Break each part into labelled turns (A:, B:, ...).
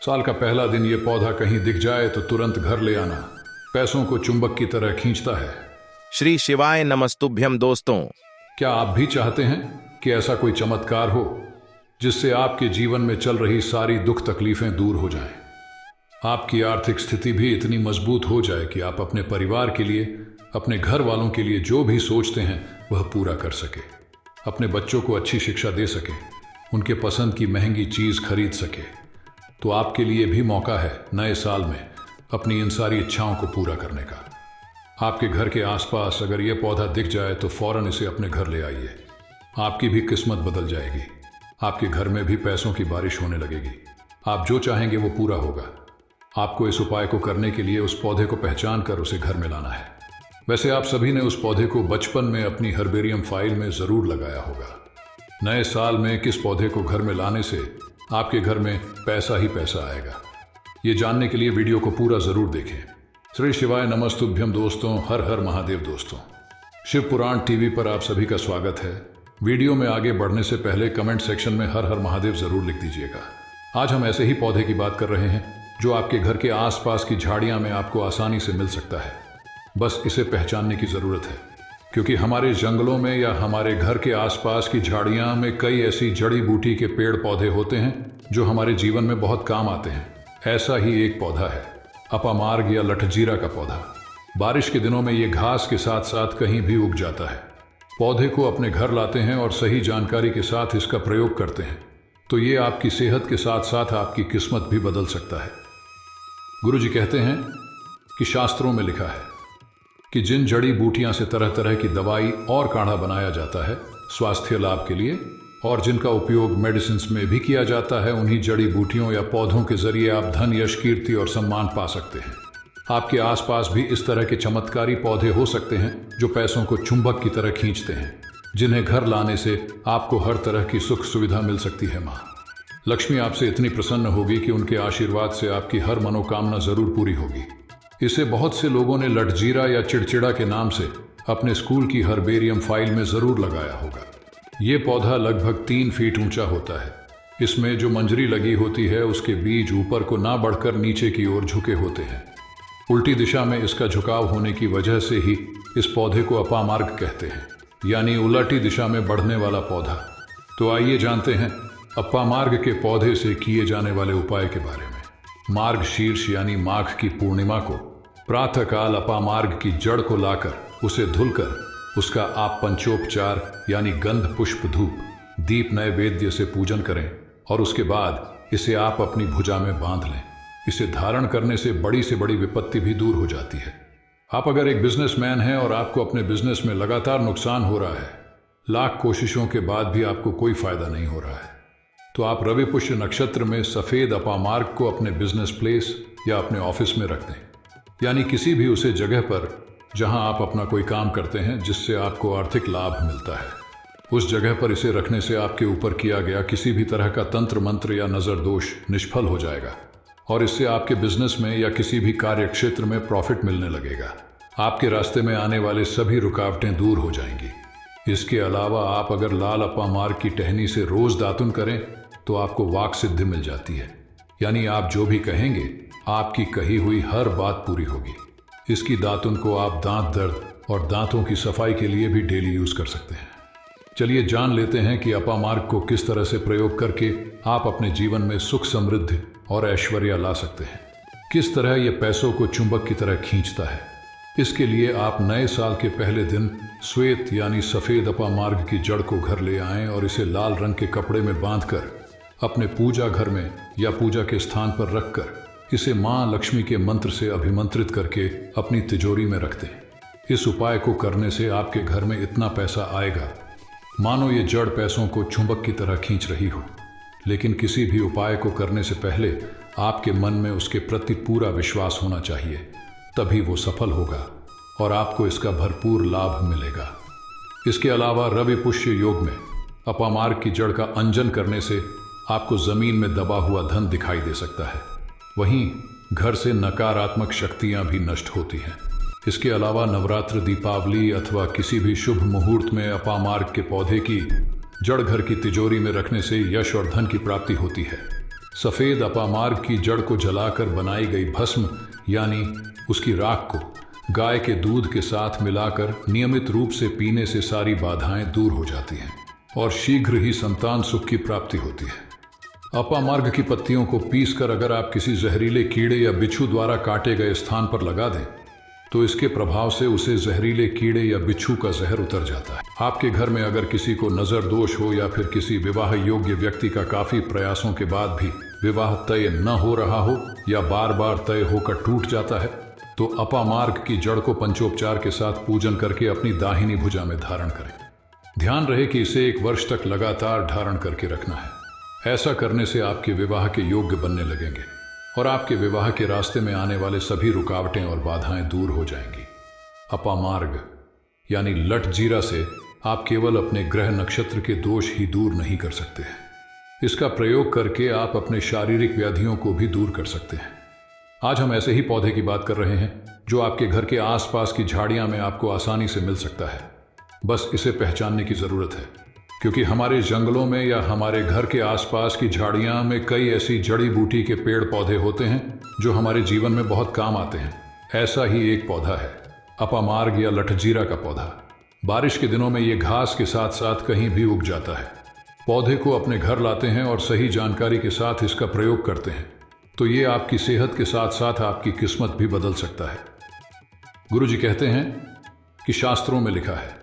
A: साल का पहला दिन ये पौधा कहीं दिख जाए तो तुरंत घर ले आना। पैसों को चुंबक की तरह खींचता है।
B: श्री शिवाय नमस्तुभ्यम दोस्तों।
A: क्या आप भी चाहते हैं कि ऐसा कोई चमत्कार हो जिससे आपके जीवन में चल रही सारी दुख तकलीफें दूर हो जाएं? आपकी आर्थिक स्थिति भी इतनी मजबूत हो जाए कि आप अपने परिवार के लिए, अपने घर वालों के लिए जो भी सोचते हैं वह पूरा कर सके, अपने बच्चों को अच्छी शिक्षा दे सके, उनके पसंद की महंगी चीज़ खरीद सके। तो आपके लिए भी मौका है नए साल में अपनी इन सारी इच्छाओं को पूरा करने का। आपके घर के आसपास अगर यह पौधा दिख जाए तो फौरन इसे अपने घर ले आइए। आपकी भी किस्मत बदल जाएगी। आपके घर में भी पैसों की बारिश होने लगेगी। आप जो चाहेंगे वो पूरा होगा। आपको इस उपाय को करने के लिए उस पौधे को पहचान कर उसे घर में लाना है। वैसे आप सभी ने उस पौधे को बचपन में अपनी हर्बेरियम फाइल में ज़रूर लगाया होगा। नए साल में किस पौधे को घर में लाने से आपके घर में पैसा ही पैसा आएगा, ये जानने के लिए वीडियो को पूरा ज़रूर देखें। श्री शिवाय नमस्तुभ्यम दोस्तों, हर हर महादेव दोस्तों। शिव पुराण टीवी पर आप सभी का स्वागत है। वीडियो में आगे बढ़ने से पहले कमेंट सेक्शन में हर हर महादेव ज़रूर लिख दीजिएगा। आज हम ऐसे ही पौधे की बात कर रहे हैं जो आपके घर के आसपास की झाड़ियाँ में आपको आसानी से मिल सकता है। बस इसे पहचानने की ज़रूरत है, क्योंकि हमारे जंगलों में या हमारे घर के आसपास की झाड़ियाँ में कई ऐसी जड़ी बूटी के पेड़ पौधे होते हैं जो हमारे जीवन में बहुत काम आते हैं। ऐसा ही एक पौधा है अपामार्ग या लठजीरा का पौधा। बारिश के दिनों में ये घास के साथ साथ कहीं भी उग जाता है। पौधे को अपने घर लाते हैं और सही जानकारी के साथ इसका प्रयोग करते हैं तो ये आपकी सेहत के साथ साथ आपकी किस्मत भी बदल सकता है। गुरुजी कहते हैं कि शास्त्रों में लिखा है कि जिन जड़ी बूटियां से तरह तरह की दवाई और काढ़ा बनाया जाता है स्वास्थ्य लाभ के लिए, और जिनका उपयोग मेडिसिन में भी किया जाता है, उन्हीं जड़ी बूटियों या पौधों के जरिए आप धन, यश, कीर्ति और सम्मान पा सकते हैं। आपके आसपास भी इस तरह के चमत्कारी पौधे हो सकते हैं जो पैसों को चुंबक की तरह खींचते हैं, जिन्हें घर लाने से आपको हर तरह की सुख सुविधा मिल सकती है। माँ लक्ष्मी आपसे इतनी प्रसन्न होगी कि उनके आशीर्वाद से आपकी हर मनोकामना जरूर पूरी होगी। इसे बहुत से लोगों ने लठजीरा या चिड़चिड़ा के नाम से अपने स्कूल की हर्बेरियम फाइल में जरूर लगाया होगा। ये पौधा लगभग 3 फीट ऊंचा होता है। इसमें जो मंजरी लगी होती है उसके बीज ऊपर को ना बढ़कर नीचे की ओर झुके होते हैं। उल्टी दिशा में इसका झुकाव होने की वजह से ही इस पौधे को अपामार्ग कहते हैं, यानी उलटी दिशा में बढ़ने वाला पौधा। तो आइए जानते हैं अपामार्ग के पौधे से किए जाने वाले उपाय के बारे में। मार्ग शीर्ष यानी माघ की पूर्णिमा को प्रातःकाल अपामार्ग की जड़ को लाकर उसे धुलकर उसका आप पंचोपचार यानी गंध, पुष्प, धूप, दीप, नैवेद्य से पूजन करें और उसके बाद इसे आप अपनी भुजा में बांध लें। इसे धारण करने से बड़ी विपत्ति भी दूर हो जाती है। आप अगर एक बिजनेसमैन हैं और आपको अपने बिजनेस में लगातार नुकसान हो रहा है, लाख कोशिशों के बाद भी आपको कोई फायदा नहीं हो रहा है, तो आप रवि पुष्य नक्षत्र में सफ़ेद अपामार्ग को अपने बिजनेस प्लेस या अपने ऑफिस में रख दें, यानी किसी भी उसे जगह पर जहां आप अपना कोई काम करते हैं जिससे आपको आर्थिक लाभ मिलता है। उस जगह पर इसे रखने से आपके ऊपर किया गया किसी भी तरह का तंत्र मंत्र या नज़र दोष निष्फल हो जाएगा और इससे आपके बिजनेस में या किसी भी कार्य क्षेत्र में प्रॉफिट मिलने लगेगा। आपके रास्ते में आने वाले सभी रुकावटें दूर हो जाएंगी। इसके अलावा आप अगर लाल अपामार्ग की टहनी से रोज दातुन करें तो आपको वाक सिद्धि मिल जाती है, यानी आप जो भी कहेंगे आपकी कही हुई हर बात पूरी होगी। इसकी दातुन को आप दांत दर्द और दांतों की सफाई के लिए भी डेली यूज कर सकते हैं। चलिए जान लेते हैं कि अपामार्ग को किस तरह से प्रयोग करके आप अपने जीवन में सुख, समृद्धि और ऐश्वर्य ला सकते हैं। किस तरह यह पैसों को चुंबक की तरह खींचता है। इसके लिए आप नए साल के पहले दिन श्वेत यानी सफेद अपामार्ग की जड़ को घर ले आएं और इसे लाल रंग के कपड़े में बांधकर अपने पूजा घर में या पूजा के स्थान पर रखकर इसे मां लक्ष्मी के मंत्र से अभिमंत्रित करके अपनी तिजोरी में रख दें। इस उपाय को करने से आपके घर में इतना पैसा आएगा मानो ये जड़ पैसों को चुंबक की तरह खींच रही हो। लेकिन किसी भी उपाय को करने से पहले आपके मन में उसके प्रति पूरा विश्वास होना चाहिए, तभी वो सफल होगा और आपको इसका भरपूर लाभ मिलेगा। इसके अलावा रवि पुष्य योग में अपामार्ग की जड़ का अंजन करने से आपको जमीन में दबा हुआ धन दिखाई दे सकता है। वहीं घर से नकारात्मक शक्तियां भी नष्ट होती हैं। इसके अलावा नवरात्र, दीपावली अथवा किसी भी शुभ मुहूर्त में अपामार्ग के पौधे की जड़ घर की तिजोरी में रखने से यश और धन की प्राप्ति होती है। सफेद अपामार्ग की जड़ को जलाकर बनाई गई भस्म यानी उसकी राख को गाय के दूध के साथ मिलाकर नियमित रूप से पीने से सारी बाधाएं दूर हो जाती हैं और शीघ्र ही संतान सुख की प्राप्ति होती है। अपामार्ग की पत्तियों को पीसकर अगर आप किसी जहरीले कीड़े या बिच्छू द्वारा काटे गए स्थान पर लगा दें तो इसके प्रभाव से उसे जहरीले कीड़े या बिच्छू का जहर उतर जाता है। आपके घर में अगर किसी को नजर दोष हो या फिर किसी विवाह योग्य व्यक्ति का काफी प्रयासों के बाद भी विवाह तय न हो रहा हो या बार बार तय होकर टूट जाता है तो अपामार्ग की जड़ को पंचोपचार के साथ पूजन करके अपनी दाहिनी भुजा में धारण करें। ध्यान रहे कि इसे 1 वर्ष तक लगातार धारण करके रखना है। ऐसा करने से आपके विवाह के योग्य बनने लगेंगे और आपके विवाह के रास्ते में आने वाले सभी रुकावटें और बाधाएं दूर हो जाएंगी। अपामार्ग यानी लठ जीरा से आप केवल अपने ग्रह नक्षत्र के दोष ही दूर नहीं कर सकते हैं, इसका प्रयोग करके आप अपने शारीरिक व्याधियों को भी दूर कर सकते हैं। आज हम ऐसे ही पौधे की बात कर रहे हैं जो आपके घर के आसपास की झाड़ियां में आपको आसानी से मिल सकता है। बस इसे पहचानने की जरूरत है, क्योंकि हमारे जंगलों में या हमारे घर के आसपास की झाड़ियां में कई ऐसी जड़ी बूटी के पेड़ पौधे होते हैं जो हमारे जीवन में बहुत काम आते हैं। ऐसा ही एक पौधा है अपामार्ग या लठजीरा का पौधा। बारिश के दिनों में ये घास के साथ साथ कहीं भी उग जाता है। पौधे को अपने घर लाते हैं और सही जानकारी के साथ इसका प्रयोग करते हैं तो ये आपकी सेहत के साथ साथ आपकी किस्मत भी बदल सकता है। गुरुजी कहते हैं कि शास्त्रों में लिखा है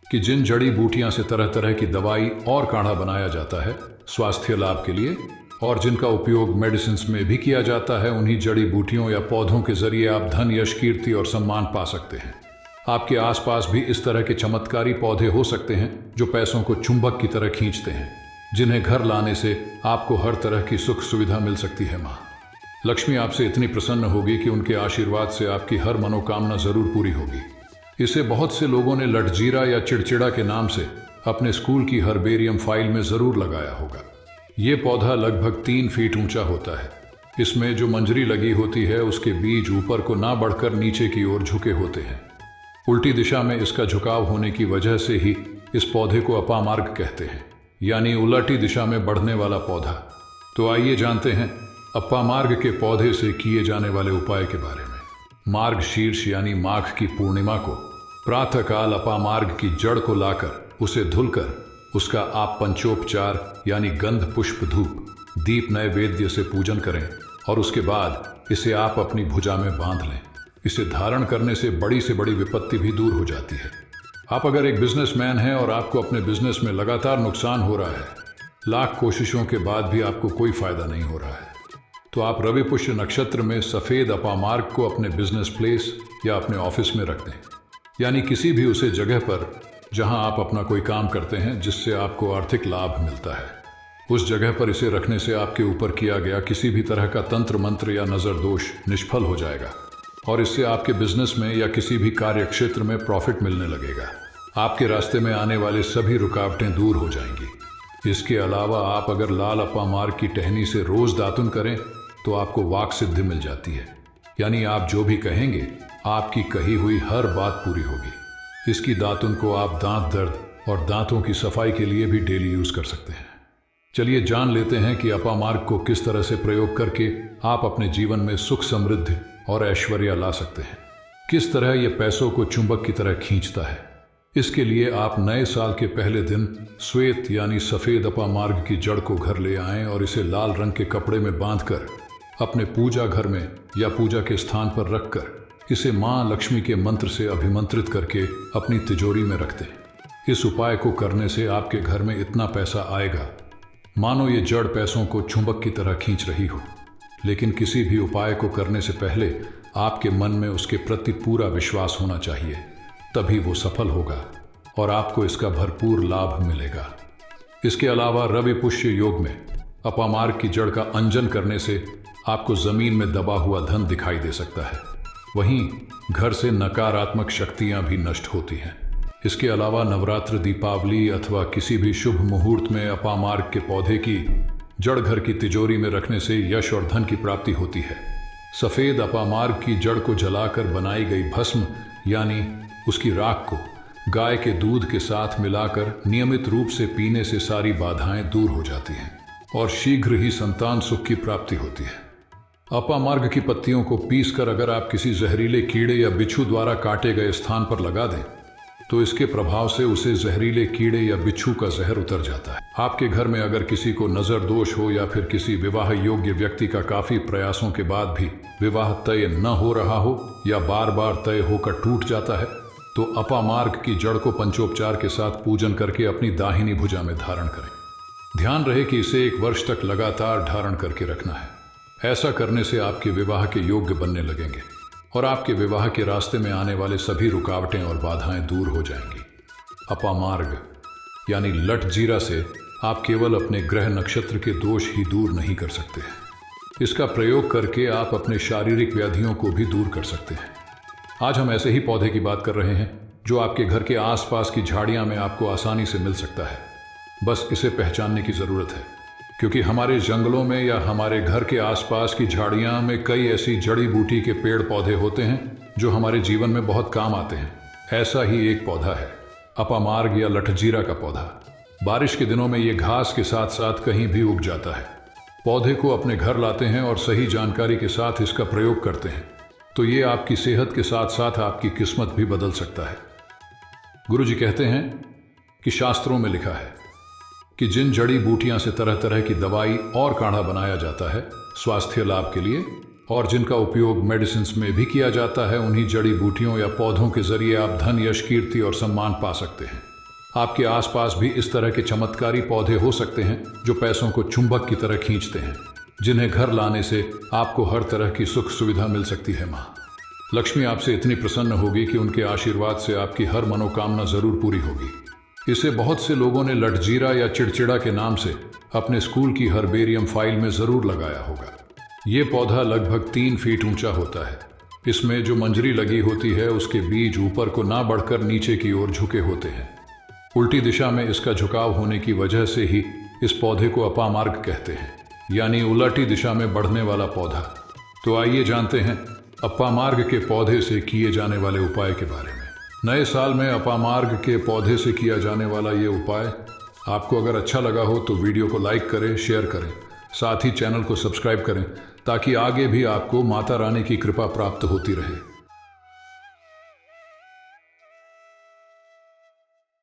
A: कि जिन जड़ी बूटियां से तरह तरह की दवाई और काढ़ा बनाया जाता है स्वास्थ्य लाभ के लिए और जिनका उपयोग मेडिसिन में भी किया जाता है, उन्हीं जड़ी बूटियों या पौधों के जरिए आप धन, यश, कीर्ति और सम्मान पा सकते हैं। आपके आसपास भी इस तरह के चमत्कारी पौधे हो सकते हैं जो पैसों को चुंबक की तरह खींचते हैं, जिन्हें घर लाने से आपको हर तरह की सुख सुविधा मिल सकती है। माँ लक्ष्मी आपसे इतनी प्रसन्न होगी कि उनके आशीर्वाद से आपकी हर मनोकामना जरूर पूरी होगी। इसे बहुत से लोगों ने लठजीरा या चिड़चिड़ा के नाम से अपने स्कूल की हर्बेरियम फाइल में जरूर लगाया होगा। ये पौधा लगभग 3 फीट ऊंचा होता है। इसमें जो मंजरी लगी होती है उसके बीज ऊपर को ना बढ़कर नीचे की ओर झुके होते हैं। उल्टी दिशा में इसका झुकाव होने की वजह से ही इस पौधे को अपामार्ग कहते हैं, यानी उलटी दिशा में बढ़ने वाला पौधा। तो आइए जानते हैं अपामार्ग के पौधे से किए जाने वाले उपाय के बारे में। मार्ग शीर्ष यानी माघ की पूर्णिमा को प्रातःकाल अपामार्ग की जड़ को लाकर उसे धुलकर उसका आप पंचोपचार यानी गंध, पुष्प, धूप, दीप, नैवेद्य से पूजन करें और उसके बाद इसे आप अपनी भुजा में बांध लें। इसे धारण करने से बड़ी विपत्ति भी दूर हो जाती है। आप अगर एक बिजनेसमैन हैं और आपको अपने बिजनेस में लगातार नुकसान हो रहा है, लाख कोशिशों के बाद भी आपको कोई फायदा नहीं हो रहा है, तो आप रवि पुष्य नक्षत्र में सफेद अपामार्ग को अपने बिजनेस प्लेस या अपने ऑफिस में रख दें, यानी किसी भी उसे जगह पर जहां आप अपना कोई काम करते हैं जिससे आपको आर्थिक लाभ मिलता है। उस जगह पर इसे रखने से आपके ऊपर किया गया किसी भी तरह का तंत्र मंत्र या नजर दोष निष्फल हो जाएगा और इससे आपके बिजनेस में या किसी भी कार्य क्षेत्र में प्रॉफिट मिलने लगेगा। आपके रास्ते में आने वाले सभी रुकावटें दूर हो जाएंगी। इसके अलावा आप अगर लाल अपामार्ग की टहनी से रोज दातुन करें तो आपको वाक सिद्धि मिल जाती है, यानी आप जो भी कहेंगे आपकी कही हुई हर बात पूरी होगी। इसकी दातुन को आप दांत दर्द और दांतों की सफाई के लिए भी डेली यूज कर सकते हैं। चलिए जान लेते हैं कि अपामार्ग को किस तरह से प्रयोग करके आप अपने जीवन में सुख, समृद्धि और ऐश्वर्य ला सकते हैं। किस तरह यह पैसों को चुंबक की तरह खींचता है। इसके लिए आप नए साल के पहले दिन श्वेत यानी सफेद अपामार्ग की जड़ को घर ले आएं और इसे लाल रंग के कपड़े में बांधकर अपने पूजा घर में या पूजा के स्थान पर रखकर इसे मां लक्ष्मी के मंत्र से अभिमंत्रित करके अपनी तिजोरी में रख दें। इस उपाय को करने से आपके घर में इतना पैसा आएगा मानो ये जड़ पैसों को चुंबक की तरह खींच रही हो। लेकिन किसी भी उपाय को करने से पहले आपके मन में उसके प्रति पूरा विश्वास होना चाहिए, तभी वो सफल होगा और आपको इसका भरपूर लाभ मिलेगा। इसके अलावा रवि पुष्य योग में अपामार्ग की जड़ का अंजन करने से आपको जमीन में दबा हुआ धन दिखाई दे सकता है, वहीं घर से नकारात्मक शक्तियां भी नष्ट होती हैं। इसके अलावा नवरात्र, दीपावली अथवा किसी भी शुभ मुहूर्त में अपामार्ग के पौधे की जड़ घर की तिजोरी में रखने से यश और धन की प्राप्ति होती है। सफेद अपामार्ग की जड़ को जलाकर बनाई गई भस्म यानी उसकी राख को गाय के दूध के साथ मिलाकर नियमित रूप से पीने से सारी बाधाएं दूर हो जाती हैं और शीघ्र ही संतान सुख की प्राप्ति होती है। अपामार्ग की पत्तियों को पीसकर अगर आप किसी जहरीले कीड़े या बिच्छू द्वारा काटे गए स्थान पर लगा दें तो इसके प्रभाव से उसे जहरीले कीड़े या बिच्छू का जहर उतर जाता है। आपके घर में अगर किसी को नजर दोष हो या फिर किसी विवाह योग्य व्यक्ति का काफी प्रयासों के बाद भी विवाह तय न हो रहा हो या बार बार तय होकर टूट जाता है तो अपामार्ग की जड़ को पंचोपचार के साथ पूजन करके अपनी दाहिनी भुजा में धारण करें। ध्यान रहे कि इसे 1 वर्ष तक लगातार धारण करके रखना है। ऐसा करने से आपके विवाह के योग्य बनने लगेंगे और आपके विवाह के रास्ते में आने वाले सभी रुकावटें और बाधाएं दूर हो जाएंगी। अपामार्ग यानी लट जीरा से आप केवल अपने ग्रह नक्षत्र के दोष ही दूर नहीं कर सकते हैं, इसका प्रयोग करके आप अपने शारीरिक व्याधियों को भी दूर कर सकते हैं। आज हम ऐसे ही पौधे की बात कर रहे हैं जो आपके घर के आसपास की झाड़ियां में आपको आसानी से मिल सकता है। बस इसे पहचानने की जरूरत है, क्योंकि हमारे जंगलों में या हमारे घर के आसपास की झाड़ियां में कई ऐसी जड़ी बूटी के पेड़ पौधे होते हैं जो हमारे जीवन में बहुत काम आते हैं। ऐसा ही एक पौधा है अपामार्ग या लठजीरा का पौधा। बारिश के दिनों में ये घास के साथ साथ कहीं भी उग जाता है। पौधे को अपने घर लाते हैं और सही जानकारी के साथ इसका प्रयोग करते हैं तो ये आपकी सेहत के साथ साथ आपकी किस्मत भी बदल सकता है। गुरुजी कहते हैं कि शास्त्रों में लिखा है कि जिन जड़ी बूटियां से तरह तरह की दवाई और काढ़ा बनाया जाता है स्वास्थ्य लाभ के लिए और जिनका उपयोग मेडिसिन में भी किया जाता है, उन्हीं जड़ी बूटियों या पौधों के जरिए आप धन, यश, कीर्ति और सम्मान पा सकते हैं। आपके आसपास भी इस तरह के चमत्कारी पौधे हो सकते हैं जो पैसों को चुंबक की तरह खींचते हैं, जिन्हें घर लाने से आपको हर तरह की सुख सुविधा मिल सकती है। माँ लक्ष्मी आपसे इतनी प्रसन्न होगी कि उनके आशीर्वाद से आपकी हर मनोकामना जरूर पूरी होगी। इसे बहुत से लोगों ने लठजीरा या चिड़चिड़ा के नाम से अपने स्कूल की हर्बेरियम फाइल में जरूर लगाया होगा। ये पौधा लगभग 3 फीट ऊंचा होता है। इसमें जो मंजरी लगी होती है उसके बीज ऊपर को ना बढ़कर नीचे की ओर झुके होते हैं। उल्टी दिशा में इसका झुकाव होने की वजह से ही इस पौधे को अपामार्ग कहते हैं, यानी उलटी दिशा में बढ़ने वाला पौधा। तो आइए जानते हैं अपामार्ग के पौधे से किए जाने वाले उपाय के बारे में। नए साल में अपामार्ग के पौधे से किया जाने वाला ये उपाय आपको अगर अच्छा लगा हो तो वीडियो को लाइक करें, शेयर करें, साथ ही चैनल को सब्सक्राइब करें ताकि आगे भी आपको माता रानी की कृपा प्राप्त होती रहे।